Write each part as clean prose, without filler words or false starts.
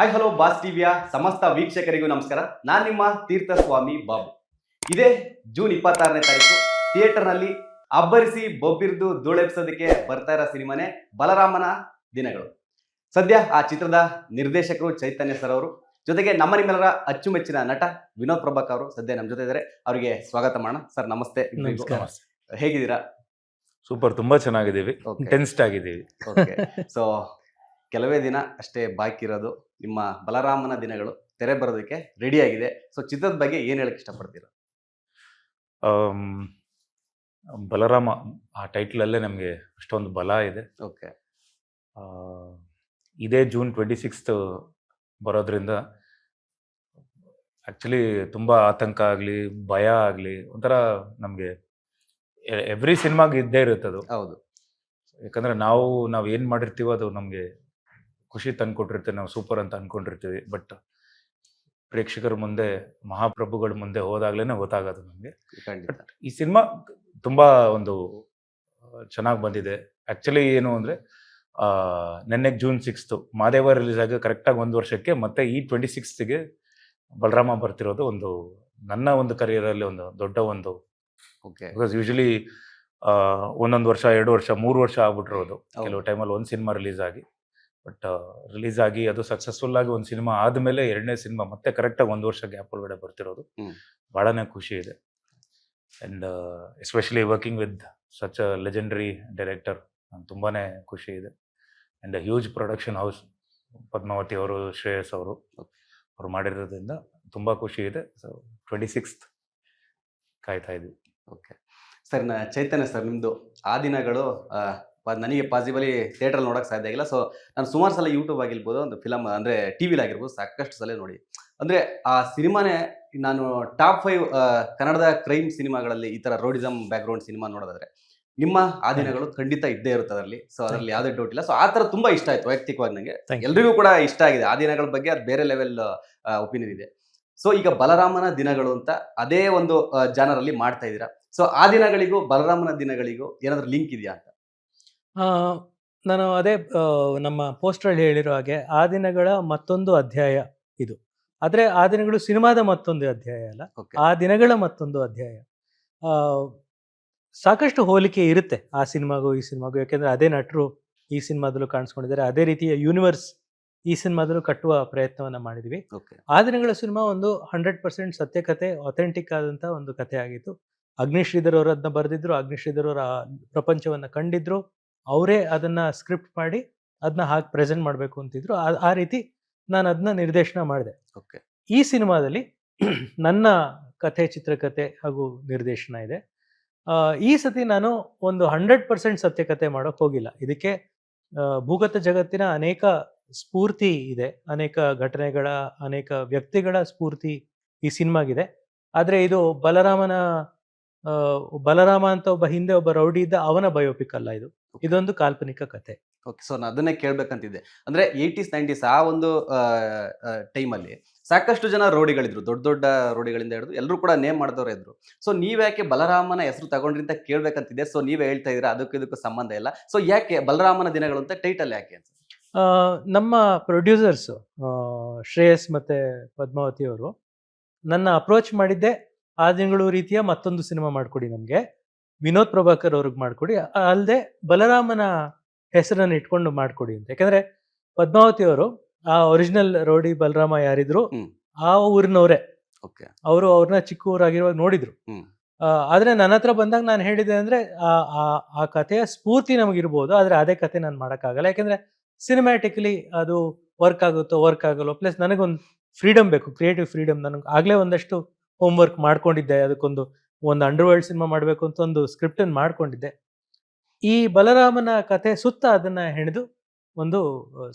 Hi hello boss ಟಿವಿಯ ಸಮಸ್ತ ವೀಕ್ಷಕರಿಗೂ ನಮಸ್ಕಾರ. ನಾನು ನಿಮ್ಮ ತೀರ್ಥಸ್ವಾಮಿ ಬಾಬು. ಇದೇ ಜೂನ್ 26ನೇ ತಾರೀಕು ಥಿಯೇಟರ್ನಲ್ಲಿ ಅಬ್ಬರಿಸಿ ಬೊಬ್ಬಿರಿದು ಧೂಳೆಬ್ಸೋದಕ್ಕೆ ಬರ್ತಾ ಇರೋ ಸಿನಿಮಾನೇ ಬಲರಾಮನ ದಿನಗಳು. ಸದ್ಯ ಆ ಚಿತ್ರದ ನಿರ್ದೇಶಕರು ಚೈತನ್ಯ ಸರ್ ಅವರು, ಜೊತೆಗೆ ನಮ್ಮ ನಿಮ್ಮೆಲ್ಲರ ಅಚ್ಚುಮೆಚ್ಚಿನ ನಟ ವಿನೋದ್ ಪ್ರಭಾಕರ್ ಅವರು ಸದ್ಯ ನಮ್ಮ ಜೊತೆ ಇದ್ದಾರೆ. ಅವರಿಗೆ ಸ್ವಾಗತ ಮಾಡೋಣ. ಸರ್ ನಮಸ್ತೆ. ನಮಸ್ಕಾರ. ಹೇಗಿದ್ದೀರಾ? ಸೂಪರ್, ತುಂಬಾ ಚೆನ್ನಾಗಿದ್ದೀವಿ, ಟೆನ್ಸ್ಡ್ ಆಗಿದ್ದೀವಿ. ಓಕೆ, ಸೊ ಕೆಲವೇ ದಿನ ಅಷ್ಟೇ ಬಾಕಿ ಇರೋದು, ನಿಮ್ಮ ಬಲರಾಮನ ದಿನಗಳು ತೆರೆ ಬರೋದಕ್ಕೆ ರೆಡಿ ಆಗಿದೆ. ಸೊ ಚಿತ್ರದ ಬಗ್ಗೆ ಏನ್ ಹೇಳಕ್ ಇಷ್ಟಪಡ್ತೀರಾ? ಬಲರಾಮ ಆ ಟೈಟಲ್ ಅಲ್ಲೇ ನಮಗೆ ಅಷ್ಟೊಂದು ಬಲ ಇದೆ. ಓಕೆ, ಇದೇ ಜೂನ್ 26 ಬರೋದ್ರಿಂದ ಆಕ್ಚುಲಿ ತುಂಬಾ ಆತಂಕ ಆಗ್ಲಿ, ಭಯ ಆಗ್ಲಿ, ಒಂಥರ ನಮ್ಗೆ ಎವ್ರಿ ಸಿನಿಮಾಗೆ ಇದ್ದೇ ಇರುತ್ತದು. ಹೌದು, ಯಾಕಂದ್ರೆ ನಾವು ಏನ್ ಮಾಡಿರ್ತೀವೋ ಅದು ನಮ್ಗೆ ಖುಷಿ ತಂದ್ಕೊಟ್ಟಿರ್ತೀವಿ, ನಾವು ಸೂಪರ್ ಅಂತ ಅನ್ಕೊಂಡಿರ್ತೀವಿ. ಬಟ್ ಪ್ರೇಕ್ಷಕರ ಮುಂದೆ, ಮಹಾಪ್ರಭುಗಳ ಮುಂದೆ ಹೋದಾಗ್ಲೇನೆ ಗೊತ್ತಾಗೋದು ನಮ್ಗೆ. ಈ ಸಿನಿಮಾ ತುಂಬಾ ಒಂದು ಚೆನ್ನಾಗಿ ಬಂದಿದೆ. ಆಕ್ಚುಲಿ ಏನು ಅಂದ್ರೆ ನೆನ್ನೆ ಜೂನ್ 6 ಮಾದೇವ ರಿಲೀಸ್ ಆಗಿ ಕರೆಕ್ಟಾಗಿ 1 ವರ್ಷಕ್ಕೆ ಮತ್ತೆ ಈ 26ಗೆ ಬಲರಾಮ ಬರ್ತಿರೋದು ನನ್ನ ಒಂದು ಕರಿಯರಲ್ಲಿ ಒಂದು ದೊಡ್ಡ ಒಂದು. ಬಿಕಾಸ್ ಯೂಶಲಿ 1 ವರ್ಷ, 2 ವರ್ಷ, 3 ವರ್ಷ ಆಗ್ಬಿಟ್ಟಿರೋದು ಕೆಲವು ಟೈಮಲ್ಲಿ ಒಂದು ಸಿನಿಮಾ ರಿಲೀಸ್ ಆಗಿ. ಬಟ್ ರಿಲೀಸ್ ಆಗಿ ಅದು ಸಕ್ಸಸ್ಫುಲ್ ಆಗಿ ಒಂದು ಸಿನಿಮಾ ಆದ್ಮೇಲೆ 2ನೇ ಸಿನಿಮಾ ಮತ್ತೆ ಕರೆಕ್ಟಾಗಿ 1 ವರ್ಷ ಗ್ಯಾಪ್ ಒಳಗಡೆ ಬರ್ತಿರೋದು ಬಹಳನೇ ಖುಷಿ ಇದೆ. And especially working with such a legendary director, ತುಂಬಾನೇ ಖುಷಿ ಇದೆ. And huge production house Padmavati ಅವರು, ಶ್ರೇಯಸ್ ಅವರು ಮಾಡಿರೋದ್ರಿಂದ ತುಂಬಾ ಖುಷಿ ಇದೆ. ಸೊ 26th ಕಾಯ್ತಾ ಇದ್ವಿ. ಓಕೆ ಸರ್, ಚೈತನ್ಯ ಸರ್, ನಿಮ್ದು ಆ ದಿನಗಳು ನನಗೆ ಪಾಸಿಬಲಿ ಥಿಯೇಟ್ರಲ್ಲಿ ನೋಡೋಕೆ ಸಾಧ್ಯ ಆಗಿಲ್ಲ. ಸೊ ನಾನು ಸುಮಾರು ಸಲ ಯೂಟ್ಯೂಬ್ ಆಗಿರ್ಬೋದು, ಒಂದು ಫಿಲಮ್ ಅಂದರೆ ಟಿ ವಿಲಿ ಆಗಿರ್ಬೋದು, ಸಾಕಷ್ಟು ಸಲ ನೋಡಿ. ಅಂದರೆ ಆ ಸಿನಿಮಾನೇ ನಾನು ಟಾಪ್ 5 ಕನ್ನಡದ ಕ್ರೈಮ್ ಸಿನಿಮಾಗಳಲ್ಲಿ ಈ ಥರ ರೋಡಿಸಮ್ ಬ್ಯಾಕ್ಗ್ರೌಂಡ್ ಸಿನಿಮಾ ನೋಡೋದಾದ್ರೆ ನಿಮ್ಮ ಆ ದಿನಗಳು ಖಂಡಿತ ಇದ್ದೇ ಇರುತ್ತೆ ಅದರಲ್ಲಿ. ಸೊ ಅದರಲ್ಲಿ ಯಾವುದೇ ಡೌಟ್ ಇಲ್ಲ. ಸೊ ಆ ಥರ ತುಂಬ ಇಷ್ಟ ಆಯಿತು ವೈಯಕ್ತಿಕವಾಗಿ ನನಗೆ, ಎಲ್ರಿಗೂ ಕೂಡ ಇಷ್ಟ ಆಗಿದೆ. ಆ ದಿನಗಳ ಬಗ್ಗೆ ಅದು ಬೇರೆ ಲೆವೆಲ್ ಒಪಿನಿಯನ್ ಇದೆ. ಸೊ ಈಗ ಬಲರಾಮನ ದಿನಗಳು ಅಂತ ಅದೇ ಒಂದು ಜಾನರಲ್ಲಿ ಮಾಡ್ತಾ ಇದ್ದೀರಾ. ಸೊ ಆ ದಿನಗಳಿಗೂ ಬಲರಾಮನ ದಿನಗಳಿಗೂ ಏನಾದರೂ ಲಿಂಕ್ ಇದೆಯಾ ಅಂತ? ನಾನು ಅದೇ ನಮ್ಮ ಪೋಸ್ಟರಲ್ಲಿ ಹೇಳಿರೋ ಹಾಗೆ ಆ ದಿನಗಳ ಮತ್ತೊಂದು ಅಧ್ಯಾಯ ಇದು. ಆದರೆ ಆ ದಿನಗಳು ಸಿನಿಮಾದ ಮತ್ತೊಂದು ಅಧ್ಯಾಯ ಅಲ್ಲ, ಆ ದಿನಗಳ ಮತ್ತೊಂದು ಅಧ್ಯಾಯ. ಸಾಕಷ್ಟು ಹೋಲಿಕೆ ಇರುತ್ತೆ ಆ ಸಿನಿಮಾಗೂ ಈ ಸಿನಿಮಾಗೂ, ಯಾಕೆಂದರೆ ಅದೇ ನಟರು ಈ ಸಿನಿಮಾದಲ್ಲೂ ಕಾಣಿಸ್ಕೊಂಡಿದ್ದಾರೆ, ಅದೇ ರೀತಿಯ ಯೂನಿವರ್ಸ್ ಈ ಸಿನಿಮಾದಲ್ಲೂ ಕಟ್ಟುವ ಪ್ರಯತ್ನವನ್ನು ಮಾಡಿದ್ವಿ. ಆ ದಿನಗಳ ಸಿನಿಮಾ ಒಂದು 100% ಸತ್ಯಕತೆ, ಅಥೆಂಟಿಕ್ ಆದಂಥ ಒಂದು ಕಥೆ ಆಗಿತ್ತು. ಅಗ್ನಿಶ್ರೀಧರ್ ಅವರು ಅದನ್ನ ಬರೆದಿದ್ರು, ಅಗ್ನಿಶ್ರೀಧರ್ ಅವರ ಪ್ರಪಂಚವನ್ನು ಕಂಡಿದ್ರು, ಅವರೇ ಅದನ್ನ ಸ್ಕ್ರಿಪ್ಟ್ ಮಾಡಿ ಅದನ್ನ ಹಾಕಿ ಪ್ರೆಸೆಂಟ್ ಮಾಡಬೇಕು ಅಂತಿದ್ರು. ಆ ರೀತಿ ನಾನು ಅದನ್ನ ನಿರ್ದೇಶನ ಮಾಡಿದೆ. ಈ ಸಿನಿಮಾದಲ್ಲಿ ನನ್ನ ಕಥೆ, ಚಿತ್ರಕಥೆ ಹಾಗೂ ನಿರ್ದೇಶನ ಇದೆ. ಈ ಸತಿ ನಾನು ಒಂದು 100% ಸತ್ಯಕಥೆ ಮಾಡೋಕೆ ಹೋಗಿಲ್ಲ. ಇದಕ್ಕೆ ಭೂಗತ ಜಗತ್ತಿನ ಅನೇಕ ಸ್ಫೂರ್ತಿ ಇದೆ, ಅನೇಕ ಘಟನೆಗಳ, ಅನೇಕ ವ್ಯಕ್ತಿಗಳ ಸ್ಫೂರ್ತಿ ಈ ಸಿನಿಮಾಗಿದೆ. ಆದರೆ ಇದು ಬಲರಾಮ ಅಂತ ಒಬ್ಬ ಹಿಂದೆ ಒಬ್ಬ ರೌಡಿ ಇದ್ದ, ಅವನ ಬಯೋಪಿಕ್ ಅಲ್ಲ ಇದು. ಇದೊಂದು ಕಾಲ್ಪನಿಕ ಕಥೆ. ಓಕೆ, ಸೊ ನಾನು ಅದನ್ನೇ ಕೇಳ್ಬೇಕಂತಿದ್ದೆ. ಅಂದ್ರೆ 80s 90s ಆ ಒಂದು ಟೈಮಲ್ಲಿ ಸಾಕಷ್ಟು ಜನ ರೋಡಿಗಳಿದ್ರು, ದೊಡ್ಡ ದೊಡ್ಡ ರೋಡಿಗಳಿಂದ ಹಿಡಿದು ಎಲ್ಲರೂ ಕೂಡ ನೇಮ್ ಮಾಡಿದವರು ಇದ್ರು. ಸೊ ನೀವ್ಯಾಕೆ ಬಲರಾಮನ ಹೆಸರು ತಗೊಂಡ್ರಿ ಅಂತ ಕೇಳ್ಬೇಕಂತಿದ್ದೆ. ಸೊ ನೀವೇ ಹೇಳ್ತಾ ಇದ್ದೀರಾ ಅದಕ್ಕೂ ಇದಕ್ಕೂ ಸಂಬಂಧ ಇಲ್ಲ. ಸೊ ಯಾಕೆ ಬಲರಾಮನ ದಿನಗಳು ಅಂತ ಟೈಟಲ್ ಯಾಕೆ ಅಂತ? ನಮ್ಮ ಪ್ರೊಡ್ಯೂಸರ್ಸ್ ಶ್ರೇಯಸ್ ಮತ್ತೆ ಪದ್ಮಾವತಿ ಅವರು ನನ್ನ ಅಪ್ರೋಚ್ ಮಾಡಿದ್ದೆ, ಆ ದಿನಗಳು ರೀತಿಯ ಮತ್ತೊಂದು ಸಿನಿಮಾ ಮಾಡಿಕೊಡಿ ನಮಗೆ, ವಿನೋದ್ ಪ್ರಭಾಕರ್ ಅವ್ರಿಗೆ ಮಾಡಿಕೊಡಿ, ಅಲ್ಲದೆ ಬಲರಾಮನ ಹೆಸರನ್ನು ಇಟ್ಕೊಂಡು ಮಾಡಿಕೊಡಿ ಅಂತ. ಯಾಕಂದ್ರೆ ಪದ್ಮಾವತಿ ಅವರು ಆ ಒರಿಜಿನಲ್ ರೌಡಿ ಬಲರಾಮ ಯಾರಿದ್ರು ಆ ಊರಿನವರೇ. ಅವರು ಅವ್ರನ್ನ ಚಿಕ್ಕ ಊರಾಗಿರುವಾಗ ನೋಡಿದ್ರು. ಆದ್ರೆ ನನ್ನ ಹತ್ರ ಬಂದಾಗ ನಾನು ಹೇಳಿದೆ ಅಂದ್ರೆ ಆ ಕಥೆಯ ಸ್ಫೂರ್ತಿ ನಮಗಿರ್ಬೋದು, ಆದ್ರೆ ಅದೇ ಕತೆ ನಾನು ಮಾಡೋಕ್ಕಾಗಲ್ಲ. ಯಾಕಂದ್ರೆ ಸಿನಿಮ್ಯಾಟಿಕಲಿ ಅದು ವರ್ಕ್ ಆಗುತ್ತೋ ವರ್ಕ್ ಆಗಲ್ಲೋ, ಪ್ಲಸ್ ನನಗೊಂದು ಫ್ರೀಡಮ್ ಬೇಕು, ಕ್ರಿಯೇಟಿವ್ ಫ್ರೀಡಮ್. ನನಗೆ ಆಗ್ಲೇ ಒಂದಷ್ಟು ಹೋಮ್ವರ್ಕ್ ಮಾಡ್ಕೊಂಡಿದ್ದೆ, ಅದಕ್ಕೊಂದು ಅಂಡರ್ವರ್ಲ್ಡ್ ಸಿನಿಮಾ ಮಾಡಬೇಕು ಅಂತ ಒಂದು ಸ್ಕ್ರಿಪ್ಟ್ ಅನ್ನು ಮಾಡ್ಕೊಂಡಿದ್ದೆ. ಈ ಬಲರಾಮನ ಕಥೆ ಸುತ್ತ ಅದನ್ನ ಹೆಣೆದು ಒಂದು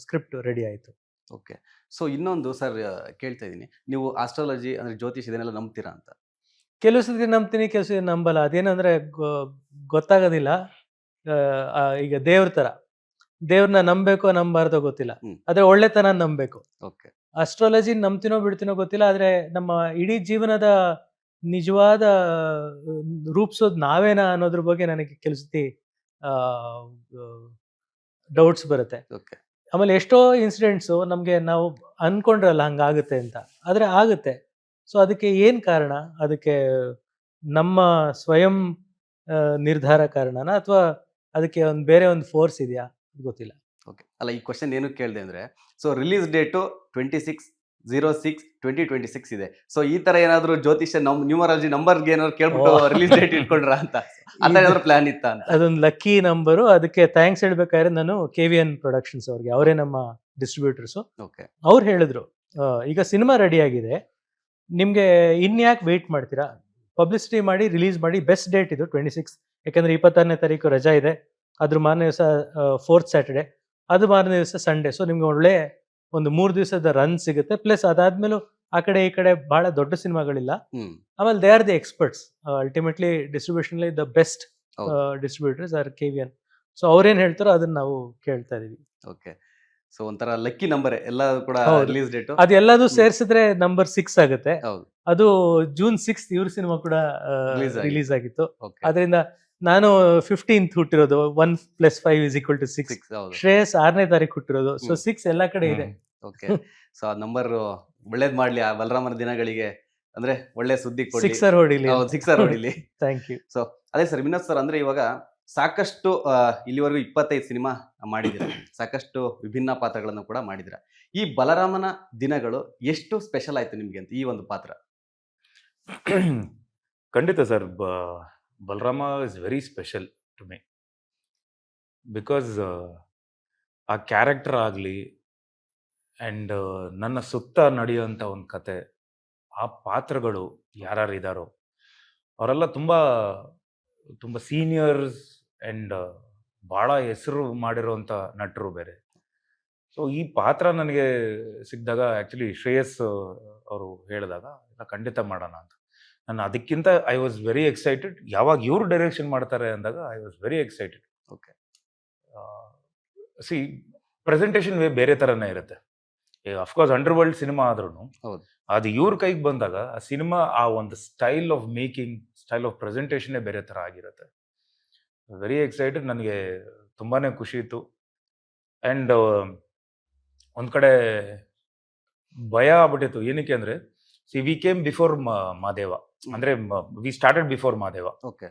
ಸ್ಕ್ರಿಪ್ಟ್ ರೆಡಿ ಆಯಿತು. ಓಕೆ, ಸೊ ಇನ್ನೊಂದು ಸರ್ ಕೇಳ್ತಾ ಇದ್ದೀನಿ, ನೀವು ಆಸ್ಟ್ರಾಲಜಿ ಅಂದ್ರೆ ಜ್ಯೋತಿಷ್ ಇದನ್ನೆಲ್ಲ ನಂಬ್ತೀರಾ ಅಂತ? ಕೆಲವು ಸತಿ ನಂಬ್ತೀನಿ, ಕೆಲವು ಸತಿ ನಂಬಲ್ಲ. ಅದೇನಂದ್ರೆ ಗೊತ್ತಾಗೋದಿಲ್ಲ. ಈಗ ದೇವ್ರ ತರ, ದೇವ್ರನ್ನ ನಂಬಬೇಕೋ ನಂಬಾರ್ದೋ ಗೊತ್ತಿಲ್ಲ, ಆದ್ರೆ ಒಳ್ಳೆತನ ನಂಬಬೇಕು. ಅಸ್ಟ್ರಾಲಜಿ ನಂಬ್ತೀನೋ ಬಿಡ್ತೀನೋ ಗೊತ್ತಿಲ್ಲ, ಆದ್ರೆ ನಮ್ಮ ಇಡೀ ಜೀವನದ ನಿಜವಾದ ರೂಪಿಸೋದು ನಾವೇನಾ ಅನ್ನೋದ್ರ ಬಗ್ಗೆ ನನಗೆ ಕೆಲವು ಸತಿ ಡೌಟ್ಸ್ ಬರುತ್ತೆ. ಆಮೇಲೆ ಎಷ್ಟೋ ಇನ್ಸಿಡೆಂಟ್ಸು ನಮಗೆ ನಾವು ಅನ್ಕೊಂಡ್ರಲ್ಲ ಹಂಗಾಗುತ್ತೆ ಅಂತ, ಆದರೆ ಆಗುತ್ತೆ. ಸೊ ಅದಕ್ಕೆ ಏನು ಕಾರಣ? ಅದಕ್ಕೆ ನಮ್ಮ ಸ್ವಯಂ ನಿರ್ಧಾರ ಕಾರಣನ ಅಥವಾ ಅದಕ್ಕೆ ಒಂದು ಬೇರೆ ಒಂದು ಫೋರ್ಸ್ ಇದೆಯಾ ಗೊತ್ತಿಲ್ಲ. ಓಕೆ, ಅಲ್ಲ ಈ ಕ್ವಶನ್ ಏನು ಕೇಳಿದೆ ಅಂದರೆ, ಸೊ ರಿಲೀಸ್ ಡೇಟು 26/06/2026 ಇದೆ. ಸೊ ಈ ತರ ಏನಾದ್ರು ಜ್ಯೋತಿಷ್ಯ ನ್ಯೂಮರಾಲಜಿ ನಂಬರ್ಗೆ ಏನಾದ್ರು ಕೇಳ್ಬಿಟ್ಟು ರಿಲೀಸ್ ಡೇಟ್ ಇಟ್ಕೊಂಡ್ರ ಅಂತ ಆ ಥರ ಏನಾದ್ರು ಪ್ಲಾನ್ ಇತ್ತ ಅಂತ? ಅದೊಂದು ಲಕ್ಕಿ ನಂಬರು. ಅದಕ್ಕೆ ಥ್ಯಾಂಕ್ಸ್ ಹೇಳ್ಬೇಕಾದ್ರೆ ನಾನು KVN ಪ್ರೊಡಕ್ಷನ್ಸ್ ಅವ್ರಿಗೆ, ಅವರೇ ನಮ್ಮ ಡಿಸ್ಟ್ರಿಬ್ಯೂಟರ್ಸು, ಓಕೆ ಅವ್ರು ಹೇಳಿದ್ರು ಈಗ ಸಿನಿಮಾ ರೆಡಿ ಆಗಿದೆ, ನಿಮಗೆ ಇನ್ಯಾಕೆ ವೆಯ್ಟ್ ಮಾಡ್ತೀರಾ, ಪಬ್ಲಿಸಿಟಿ ಮಾಡಿ ರಿಲೀಸ್ ಮಾಡಿ, ಬೆಸ್ಟ್ ಡೇಟ್ ಇದು 26, ಯಾಕಂದ್ರೆ 26ನೇ ತಾರೀಕು ರಜಾ ಇದೆ, ಅದ್ರ ಮಾರನೇ ದಿವಸ 4th ಸ್ಯಾಟರ್ಡೆ, ಅದು ಮಾರನೇ ದಿವಸ ಸಂಡೇ. ಸೊ ನಿಮ್ಗೆ ಒಳ್ಳೆ ಒಂದು 3 ದಿವಸದ ರನ್ ಸಿಗುತ್ತೆ. ಪ್ಲಸ್ ಅದಾದ್ಮೇಲೂ ಆ ಕಡೆ ಈ ಕಡೆ ಬಹಳ ದೊಡ್ಡ ಸಿನಿಮಾಗಳಿಲ್ಲ. ಆಮೇಲೆ they are the experts, ultimately distribution the best distributors are KVN. So ಅವ್ರೇನ್ ಹೇಳ್ತಾರೋ ಅದನ್ನ ನಾವು ಕೇಳ್ತಾ ಇದೀವಿ. ಓಕೆ, ಸೊ ಒಂಥರ ಲಕ್ಕಿ ನಂಬರ್ ಎಲ್ಲ ಕೂಡ ಹೌದು. Release date. ಅದೆಲ್ಲದೂ ಸೇರಿಸಿದ್ರೆ ನಂಬರ್ 6 ಆಗುತ್ತೆ. ಹೌದು, ಅದು June 6th ಇವ್ರ ಸಿನಿಮಾ ಕೂಡ Release ಆಗಿದೆ. ರಿಲೀಸ್ ಆಗಿತ್ತು. ಓಕೆ, ಅದರಿಂದ ನಾನು 15th ಹುಟ್ಟಿರೋದು, 1 + 5 = 6. 6 ಹೌದು. ಶ್ರೇಯಸ್ 6ನೇ ತಾರೀಕು ಹುಟ್ಟಿರೋದು. ಸೊ 6 ಎಲ್ಲಾ ಕಡೆ ಇದೆ. ಓಕೆ, ಸೊ ಆ ನಂಬರ್ ಒಳ್ಳೇದ್ ಮಾಡ್ಲಿ ಆ ಬಲರಾಮನ ದಿನಗಳಿಗೆ, ಅಂದ್ರೆ ಒಳ್ಳೆ ಸುದ್ದಿ ಕೊಡ್ಲಿ. 6 ಹೊಡಿಲಿ. ಹೌದು, 6 ಹೊಡಿಲಿ. Thank you. ಸೊ ಅದೇ ಸರ್, ವಿನೋದ್ ಸರ್, ಅಂದ್ರೆ ಇವಾಗ ಸಾಕಷ್ಟು ಇಲ್ಲಿವರೆಗೂ 25 ಸಿನಿಮಾ ಮಾಡಿದಿರ, ಸಾಕಷ್ಟು ವಿಭಿನ್ನ ಪಾತ್ರಗಳನ್ನು ಕೂಡ ಮಾಡಿದಿರ. ಈ ಬಲರಾಮನ ದಿನಗಳು ಎಷ್ಟು ಸ್ಪೆಷಲ್ ಆಯ್ತು ನಿಮ್ಗೆ ಅಂತ ಈ ಒಂದು ಪಾತ್ರ? ಖಂಡಿತ sir, Balarama is very special to me, because ಆ ಕ್ಯಾರೆಕ್ಟರ್ ಆಗಲಿ ಆ್ಯಂಡ್ ನನ್ನ ಸುತ್ತ ನಡೆಯುವಂಥ ಒಂದು ಕತೆ, ಆ ಪಾತ್ರಗಳು ಯಾರ್ಯಾರು ಇದ್ದಾರೋ ಅವರೆಲ್ಲ ತುಂಬ ತುಂಬ ಸೀನಿಯರ್ಸ್ ಆ್ಯಂಡ್ ಭಾಳ ಹೆಸರು ಮಾಡಿರೋಂಥ ನಟರು ಬೇರೆ. ಸೊ ಈ ಪಾತ್ರ ನನಗೆ ಸಿಕ್ಕಿದಾಗ ಆ್ಯಕ್ಚುಲಿ ಶ್ರೇಯಸ್ ಅವರು ಹೇಳಿದಾಗ ಇಲ್ಲ ಖಂಡಿತ ಮಾಡೋಣ ಅಂತ, ನಾನು ಅದಕ್ಕಿಂತ ಐ ವಾಸ್ ವೆರಿ ಎಕ್ಸೈಟೆಡ್. ಯಾವಾಗ ಇವರು ಡೈರೆಕ್ಷನ್ ಮಾಡ್ತಾರೆ ಅಂದಾಗ I was very excited. Okay, C presentation way ಬೇರೆ ಥರನೇ ಇರುತ್ತೆ. ಅಫ್ಕೋರ್ಸ್ ಅಂಡರ್ವರ್ಲ್ಡ್ ಸಿನಿಮಾ ಆದ್ರೂ ಹೌದು. ಅದು ಇವ್ರ ಕೈಗೆ ಬಂದಾಗ ಆ ಸಿನಿಮಾ ಆ ಒಂದು style of making, style of ಪ್ರೆಸೆಂಟೇಷನ್ನೇ ಬೇರೆ ಥರ ಆಗಿರುತ್ತೆ. ವೆರಿ ಎಕ್ಸೈಟೆಡ್, ನನಗೆ ತುಂಬಾ ಖುಷಿ ಇತ್ತು. ಆ್ಯಂಡ್ ಒಂದು ಕಡೆ ಭಯ ಆಗ್ಬಿಟ್ಟಿತ್ತು. ಏನಕ್ಕೆ ಅಂದರೆ ವಿ ಕೇಮ್ ಬಿಫೋರ್ ಮಾದೇವ, ಅಂದರೆ we started before Madeva. Okay,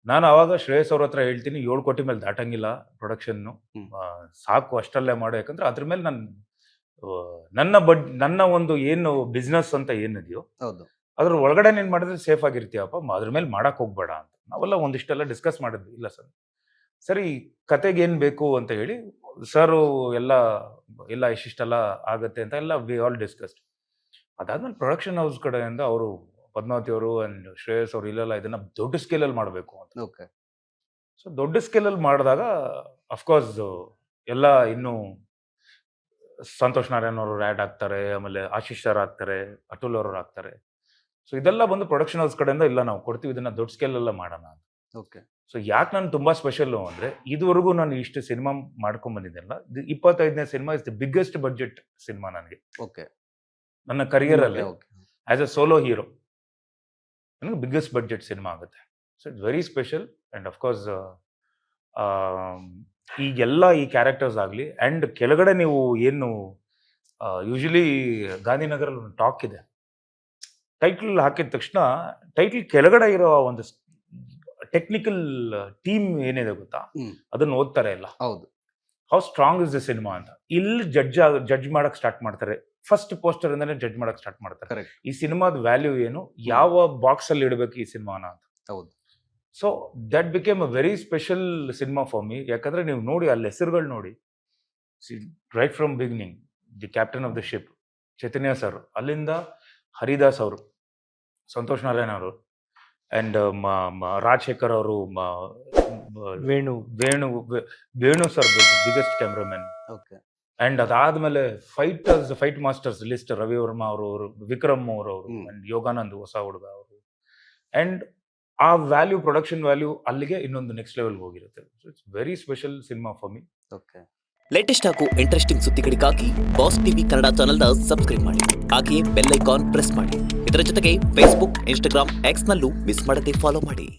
ನಾನು ಆವಾಗ ಶ್ರೇಯಸ್ ಅವ್ರ ಹತ್ರ ಹೇಳ್ತೀನಿ 7 ಕೋಟಿ ಮೇಲೆ ದಾಟಂಗಿಲ್ಲ ಪ್ರೊಡಕ್ಷನ್ನು, ಸಾಕು ಅಷ್ಟಲ್ಲೇ ಮಾಡೋ. ಯಾಕಂದ್ರೆ ಅದ್ರ ಮೇಲೆ ನನ್ನ ಒಂದು ಏನು ಬಿಸ್ನೆಸ್ ಅಂತ ಏನಿದೆಯೋ ಹೌದು, ಅದ್ರ ಒಳಗಡೆ ನೀನು ಮಾಡಿದ್ರೆ ಸೇಫ್ ಆಗಿರ್ತೀಯಪ್ಪ, ಅದ್ರ ಮೇಲೆ ಮಾಡಕ್ ಹೋಗ್ಬೇಡ ಅಂತ ನಾವೆಲ್ಲ ಒಂದಿಷ್ಟೆಲ್ಲ ಡಿಸ್ಕಸ್ ಮಾಡಿದ್ವಿ. ಇಲ್ಲ ಸರ್, ಸರಿ ಕತೆಗೆ ಏನು ಬೇಕು ಅಂತ ಹೇಳಿ ಸರು ಎಲ್ಲ ಇಷ್ಟಿಷ್ಟೆಲ್ಲ ಆಗುತ್ತೆ ಅಂತ ಎಲ್ಲ ವಿ ಆಲ್ ಡಿಸ್ಕಸ್ಡ್. ಅದಾದ್ಮೇಲೆ ಪ್ರೊಡಕ್ಷನ್ ಹೌಸ್ ಕಡೆಯಿಂದ ಅವರು ಪದ್ಮಾವತಿ ಅವರು ಆ್ಯಂಡ್ ಶ್ರೇಯಸ್ ಅವರು ಇಲ್ಲೆಲ್ಲ ಇದನ್ನ ದೊಡ್ಡ ಸ್ಕೇಲಲ್ಲಿ ಮಾಡಬೇಕು ಅಂತ. ಓಕೆ, ಸೊ ದೊಡ್ಡ ಸ್ಕೇಲಲ್ಲಿ ಮಾಡಿದಾಗ ಅಫ್ಕೋರ್ಸ್ ಎಲ್ಲ ಇನ್ನೂ ಸಂತೋಷ್ ನಾರಾಯಣ್ ಅವರು ಆ್ಯಡ್ ಆಗ್ತಾರೆ, ಆಮೇಲೆ ಆಶೀಶ್ ಸರ್ ಆಗ್ತಾರೆ, ಅಟುಲ್ ಅವರು ಆಗ್ತಾರೆ. ಸೊ ಇದೆಲ್ಲ ಬಂದು ಪ್ರೊಡಕ್ಷನ್ ಹೌಸ್ ಕಡೆಯಿಂದ ಇಲ್ಲ ನಾವು ಕೊಡ್ತೀವಿ ಇದನ್ನ ದೊಡ್ಡ ಸ್ಕೇಲೆಲ್ಲ ಮಾಡೋಣ ಅಂತ. ಓಕೆ, ಸೊ ಯಾಕೆ ನಾನು ತುಂಬಾ ಸ್ಪೆಷಲ್ಲು ಅಂದರೆ ಇದುವರೆಗೂ ನಾನು ಇಷ್ಟು ಸಿನಿಮಾ ಮಾಡ್ಕೊಂಡ್ ಬಂದಿದ್ದೆಲ್ಲ 25ನೇ cinema is the biggest budget cinema ನನಗೆ ಓಕೆ, ನನ್ನ ಕರಿಯರಲ್ಲಿ okay, as a solo hero ನನಗೆ ಬಿಗ್ಗೆಸ್ಟ್ ಬಡ್ಜೆಟ್ ಸಿನಿಮಾ ಆಗುತ್ತೆ. So it's very special. And ಅಫ್ಕೋರ್ಸ್ ಈಗೆಲ್ಲ ಈ ಕ್ಯಾರೆಕ್ಟರ್ಸ್ ಆಗಲಿ ಆ್ಯಂಡ್ ಕೆಳಗಡೆ ನೀವು ಏನು ಯೂಶಲಿ ಗಾಂಧಿನಗರಲ್ಲಿ ಒಂದು ಟಾಕ್ ಇದೆ, ಟೈಟಲ್ ಹಾಕಿದ ತಕ್ಷಣ ಟೈಟಲ್ ಕೆಳಗಡೆ ಇರೋ ಒಂದು ಟೆಕ್ನಿಕಲ್ ಟೀಮ್ ಏನಿದೆ ಗೊತ್ತಾ, ಅದನ್ನ ಓದ್ತಾರೆ ಎಲ್ಲ. ಹೌದು, how strong is the cinema ಅಂತ. ಇಲ್ಲಿ ಜಡ್ಜ್ ಮಾಡಕ್ ಸ್ಟಾರ್ಟ್ ಮಾಡ್ತಾರೆ, ಫಸ್ಟ್ ಪೋಸ್ಟರ್ ಇಂದಾನೆ ಜಡ್ಜ್ ಮಾಡಕ್ ಸ್ಟಾರ್ಟ್ ಮಾಡ್ತಾರೆ. ಕರೆಕ್ಟ್, ಈ ಸಿನಿಮಾದ ವ್ಯಾಲ್ಯೂ ಏನು, ಯಾವ ಬಾಕ್ಸ್ ಅಲ್ಲಿ ಇಡಬೇಕು ಈ ಸಿನಿಮಾನ ಅಂತ. ಹೌದು. So that became a very special cinema for me. ಯಾಕಂದ್ರೆ ನೀವು ನೋಡಿ ಅಲ್ಲಿ ಹೆಸರುಗಳು ನೋಡಿ, right from beginning the captain of the ship Chaitanya sir, ಅಲ್ಲಿಂದ ಹರಿದಾಸ್ ಅವರು, ಸಂತೋಷ್ ನಾರಾಯಣ್ ಅವರು, ಅಂಡ್ ರಾಜಶೇಖರ್ ಅವರು, Venu sir biggest cameraman. Okay, and ಅದಾದ್ಮೇಲೆ fight masters list Ravi Varma ಅವರು, ವಿಕ್ರಮ್ ಅವರು, ಅಂಡ್ ಯೋಗಾನಂದ್ ಹೊಸ ಹುಡುಗ ಅವರು. ಅಂಡ್ ಆ ವ್ಯಾಲ್ಯೂ, ಪ್ರೊಡಕ್ಷನ್ ವ್ಯಾಲ್ಯೂ ಅಲ್ಲಿಗೆ ಇನ್ನೊಂದು ನೆಕ್ಸ್ಟ್ ಲೆವೆಲ್ ಹೋಗಿರುತ್ತೆ. It's very special cinema for me. Okay, latest ಹಾಗೂ ಇಂಟ್ರೆಸ್ಟಿಂಗ್ ಸುದ್ದಿಗಳಿಗಾಗಿ ಬಾಸ್ ಟಿವಿ ಕನ್ನಡ ಚಾನೆಲ್ನ ಸಬ್ಸ್ಕ್ರೈಬ್ ಮಾಡಿ, ಹಾಗೆಯೇ ಬೆಲ್ ಐಕಾನ್ ಪ್ರೆಸ್ ಮಾಡಿ. ಇದರ ಜೊತೆಗೆ ಫೇಸ್ಬುಕ್, ಇನ್ಸ್ಟಾಗ್ರಾಮ್, ಎಕ್ಸ್ನಲ್ಲೂ ಮಿಸ್ ಮಾಡದೆ ಫಾಲೋ ಮಾಡಿ.